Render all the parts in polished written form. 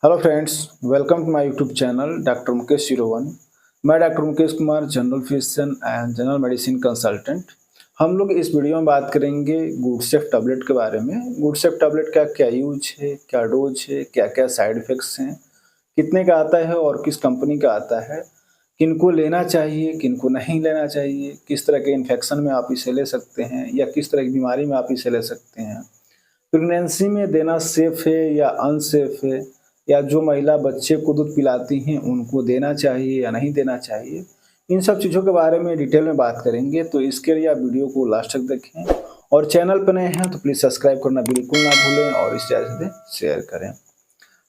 Hello friends, welcome to my YouTube channel doctor Mukesh 01। मैं doctor Mukesh Kumar, general physician and general medicine consultant. हम लोग इस video में बात करेंगे गुड सेफ टैबलेट के बारे में। गुड सेफ टैबलेट का क्या यूज है, क्या डोज है, क्या क्या साइड इफ़ेक्ट्स हैं, कितने का आता है और किस कंपनी का आता है, किनको लेना चाहिए, किनको नहीं लेना चाहिए, किस तरह के इन्फेक्शन में आप इसे ले सकते हैं या किस तरह की बीमारी में आप इसे ले सकते हैं, प्रेगनेंसी में देना सेफ है या अनसेफ है, या जो महिला बच्चे को दूध पिलाती हैं उनको देना चाहिए या नहीं देना चाहिए। इन सब चीज़ों के बारे में डिटेल में बात करेंगे, तो इसके लिए आप वीडियो को लास्ट तक देखें और चैनल पर नए हैं तो प्लीज़ सब्सक्राइब करना बिल्कुल ना भूलें और इस ज़्यादा से शेयर करें।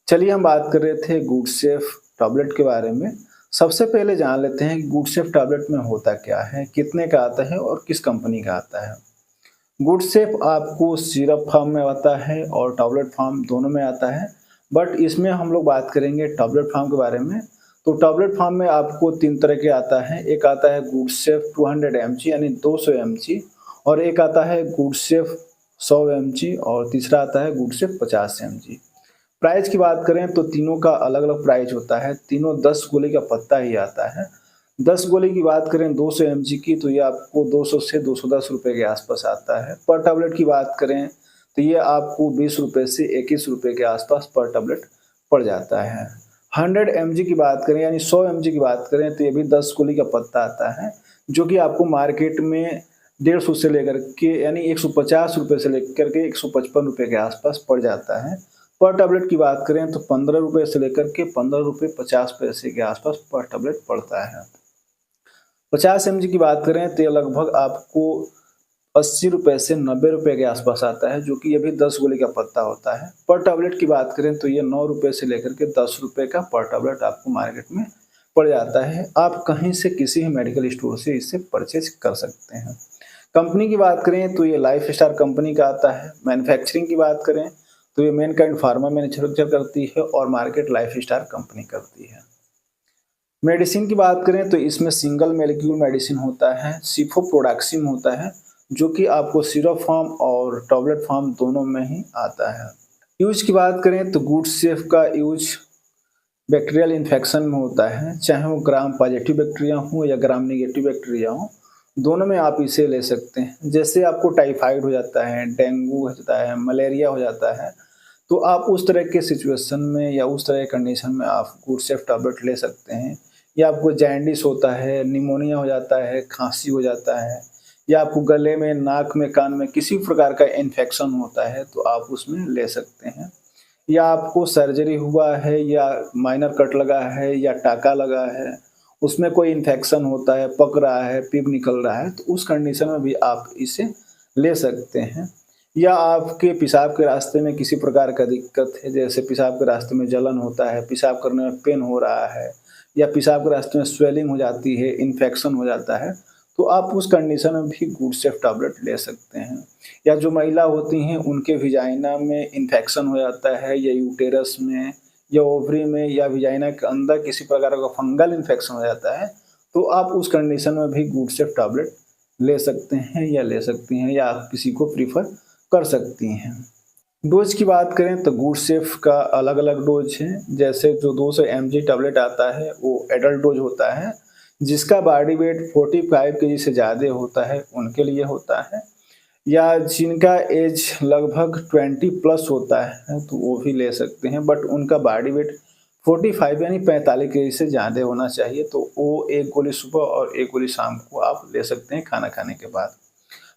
चलिए हम बात कर रहे थे गुड सेफ टैबलेट के बारे में। सबसे पहले जान लेते हैं कि गुड सेफ टैबलेट में होता क्या है, कितने का आता है और किस कंपनी का आता है। गुड सेफ आपको सिरप फॉर्म में आता है और टैबलेट फॉर्म दोनों में आता है, बट इसमें हम लोग बात करेंगे टैबलेट फॉर्म के बारे में। तो टैबलेट फॉर्म में आपको 3 तरह के आता है। एक आता है गुड सेफ 200 mg यानी 200 mg, और एक आता है गुड सेफ 100 mg, और तीसरा आता है गुड सेफ 50 mg। प्राइस की बात करें तो तीनों का अलग अलग प्राइस होता है। तीनों 10 गोली का पत्ता ही आता है। 10 गोली की बात करें 200 mg की, तो ये आपको 200 से 210 रुपये के आसपास आता है। पर टैबलेट की बात करें तो ये आपको 20 रुपये से 21 रुपये के आसपास पर टैबलेट पड़ जाता है। 100 mg की बात करें यानी 100 mg की बात करें तो ये भी 10 गोली का पत्ता आता है, जो कि आपको मार्केट में 150 से लेकर के यानी 150 रुपये से लेकर के 155 रुपये के आसपास पड़ जाता है। पर टैबलेट की बात करें तो 15 रुपये से लेकर के 15 रुपये 50 पैसे के आसपास पर टैबलेट पड़ता है। 50 mg की बात करें तो ये लगभग आपको 80 रुपये से 90 रुपये के आसपास आता है, जो कि ये भी 10 गोली का पत्ता होता है। पर टैबलेट की बात करें तो ये 9 रुपये से लेकर के 10 रुपये का पर टैबलेट आपको मार्केट में पड़ जाता है। आप कहीं से किसी भी मेडिकल स्टोर से इसे परचेज कर सकते हैं। कंपनी की बात करें तो ये लाइफ स्टार कंपनी का आता है। मैन्युफैक्चरिंग की बात करें तो ये मैनकाइंड फार्मा मैन्युफैक्चर करती है और मार्केट लाइफ स्टार कंपनी करती है। मेडिसिन की बात करें तो इसमें सिंगल मॉलिक्यूल मेडिसिन होता है, सिफोप्रोडाक्सिन होता है, जो कि आपको सिरप फॉर्म और टैबलेट फॉर्म दोनों में ही आता है। यूज की बात करें तो गुड सेफ का यूज बैक्टीरियल इन्फेक्शन में होता है, चाहे वो ग्राम पॉजिटिव बैक्टीरिया हो या ग्राम नेगेटिव बैक्टीरिया हो, दोनों में आप इसे ले सकते हैं। जैसे आपको टाइफाइड हो जाता है, डेंगू हो जाता है, मलेरिया हो जाता है, तो आप उस तरह के सिचुएशन में या उस तरह के कंडीशन में आप गुड सेफ टैबलेट ले सकते हैं। या आपको जैंडिस होता है, निमोनिया हो जाता है, खांसी हो जाता है, या आपको गले में, नाक में, कान में किसी प्रकार का इन्फेक्शन होता है तो आप उसमें ले सकते हैं। या आपको सर्जरी हुआ है या माइनर कट लगा है या टाका लगा है, उसमें कोई इन्फेक्शन होता है, पक रहा है, पीप निकल रहा है, तो उस कंडीशन में भी आप इसे ले सकते हैं। या आपके पेशाब के रास्ते में किसी प्रकार का दिक्कत है, जैसे पेशाब के रास्ते में जलन होता है, पेशाब करने में पेन हो रहा है, या पेशाब के रास्ते में स्वेलिंग हो जाती है, इन्फेक्शन हो जाता है, तो आप उस कंडीशन में भी गुड सेफ टैबलेट ले सकते हैं। या जो महिला होती हैं उनके विजाइना में इन्फेक्शन हो जाता है, या यूटेरस में या ओवरी में या विजाइना के अंदर किसी प्रकार का फंगल इन्फेक्शन हो जाता है, तो आप उस कंडीशन में भी गुड सेफ टैबलेट ले सकते हैं या ले सकती हैं, या आप किसी को प्रीफर कर सकती हैं। डोज की बात करें तो गुड सेफ का अलग अलग डोज है। जैसे जो 200 mg टैबलेट आता है वो एडल्ट डोज होता है, जिसका बॉडी वेट 45 केजी से ज़्यादा होता है उनके लिए होता है। या जिनका एज लगभग 20 प्लस होता है तो वो भी ले सकते हैं, बट उनका बॉडी वेट 45 यानी 45 केजी से ज़्यादा होना चाहिए, तो वो एक गोली सुबह और एक गोली शाम को आप ले सकते हैं खाना खाने के बाद।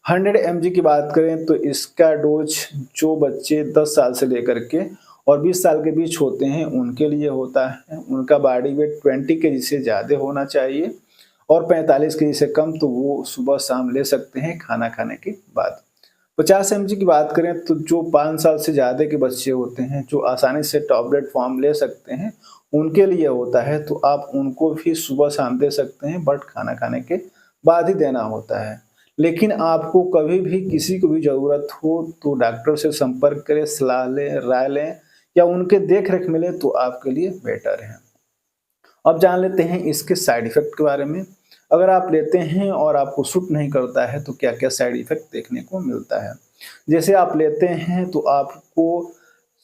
100 mg की बात करें तो इसका डोज जो बच्चे 10 साल से लेकर के और 20 साल के बीच होते हैं उनके लिए होता है। उनका बॉडी वेट 20 केजी से ज़्यादा होना चाहिए और 45 केजी से कम, तो वो सुबह शाम ले सकते हैं खाना खाने के बाद। 50 mg की बात करें तो जो 5 साल से ज़्यादा के बच्चे होते हैं जो आसानी से टैबलेट फॉर्म ले सकते हैं उनके लिए होता है, तो आप उनको भी सुबह शाम दे सकते हैं, बट खाना खाने के बाद ही देना होता है। लेकिन आपको कभी भी किसी को भी ज़रूरत हो तो डॉक्टर से संपर्क करें, सलाह लें, राय लें, या उनके देख-रेख मिले तो आपके लिए बेटर है। अब जान लेते हैं इसके साइड इफ़ेक्ट के बारे में। अगर आप लेते हैं और आपको सूट नहीं करता है तो क्या-क्या साइड इफ़ेक्ट देखने को मिलता है। जैसे आप लेते हैं तो आपको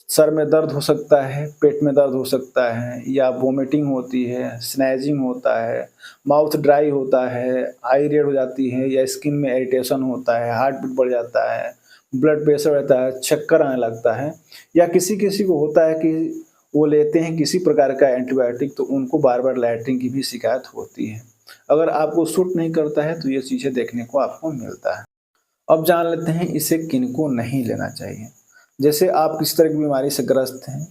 सर में दर्द हो सकता है, पेट में दर्द हो सकता है, या वोमिटिंग होती है, स्नेजिंग होता है, माउथ ड्राई होता है, आई रेड हो जाती है, या स्किन में इरिटेशन होता है, हार्ट बीट बढ़ जाता है, ब्लड प्रेशर रहता है, चक्कर आने लगता है, या किसी-किसी को होता है कि वो लेते हैं किसी प्रकार का एंटीबायोटिक तो उनको बार-बार लैट्रिन की भी शिकायत होती है। अगर आपको सूट नहीं करता है तो ये चीज़ें देखने को आपको मिलता है। अब जान लेते हैं इसे किनको नहीं लेना चाहिए। जैसे आप किसी तरह की बीमारी से ग्रस्त हैं,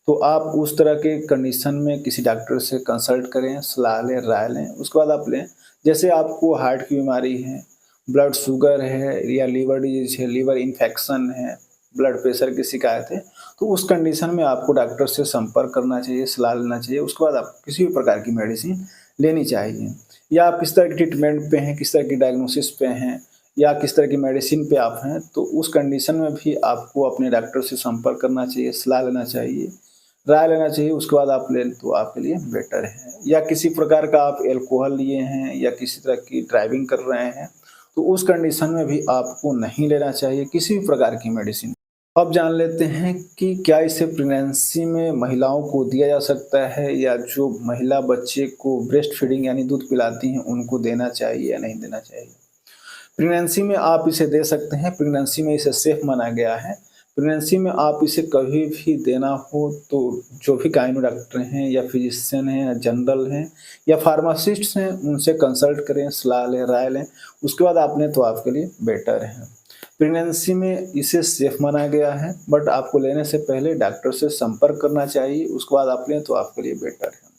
तो आप उस तरह के कंडीशन में किसी डॉक्टर से कंसल्ट करें, सलाह लें, राय लें, उसके बाद आप लें। जैसे आपको हार्ट की बीमारी है, ब्लड शुगर है या लीवर डिजीज़ है, लीवर इन्फेक्शन है, ब्लड प्रेशर की शिकायत है, तो उस कंडीशन में आपको डॉक्टर से संपर्क करना चाहिए, सलाह लेना चाहिए। उसके बाद आपको किसी भी प्रकार की मेडिसिन लेनी चाहिए। या आप किस तरह की ट्रीटमेंट पे हैं, किस तरह की डायग्नोसिस पे हैं, या किस तरह की मेडिसिन पे आप हैं, तो उस कंडीशन में भी आपको अपने डॉक्टर से संपर्क करना चाहिए, सलाह लेना चाहिए, राय लेना चाहिए, उसके बाद आप लें तो आपके लिए बेटर है। या किसी प्रकार का आप अल्कोहल लिए हैं या किसी तरह की ड्राइविंग कर रहे हैं, तो उस कंडीशन में भी आपको नहीं लेना चाहिए किसी भी प्रकार की मेडिसिन। अब जान लेते हैं कि क्या इसे प्रेगनेंसी में महिलाओं को दिया जा सकता है, या जो महिला बच्चे को ब्रेस्ट फीडिंग यानी दूध पिलाती हैं, उनको देना चाहिए या नहीं देना चाहिए। प्रेगनेंसी में आप इसे दे सकते हैं, प्रेगनेंसी में इसे सेफ माना गया है। प्रेगनेंसी में आप इसे कभी भी देना हो तो जो भी गायनो डॉक्टर हैं या फिजिशियन हैं या जनरल हैं या फार्मासिस्ट हैं, उनसे कंसल्ट करें, सलाह लें, राय लें, उसके बाद आप लें तो आपके लिए बेटर है। प्रेगनेंसी में इसे सेफ माना गया है, बट आपको लेने से पहले डॉक्टर से संपर्क करना चाहिए, उसके बाद आप लें तो आपके लिए बेटर है।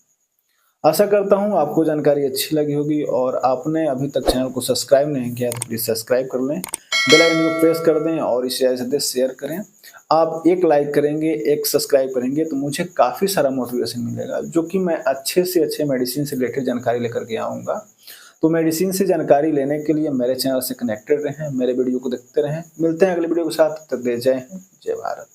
आशा करता हूँ आपको जानकारी अच्छी लगी होगी, और आपने अभी तक चैनल को सब्सक्राइब नहीं किया तो प्लीज़ सब्सक्राइब कर लें, बेल आइकन को प्रेस कर दें और इसे ज़्यादा से शेयर करें। आप एक लाइक करेंगे, एक सब्सक्राइब करेंगे तो मुझे काफ़ी सारा मोटिवेशन मिलेगा, जो कि मैं अच्छे से अच्छे मेडिसिन से रिलेटेड जानकारी लेकर के आऊँगा। तो मेडिसिन से जानकारी लेने के लिए मेरे चैनल से कनेक्टेड रहें, मेरे वीडियो को देखते रहें। मिलते हैं अगले वीडियो के साथ, तब तक जय हिंद, जय भारत।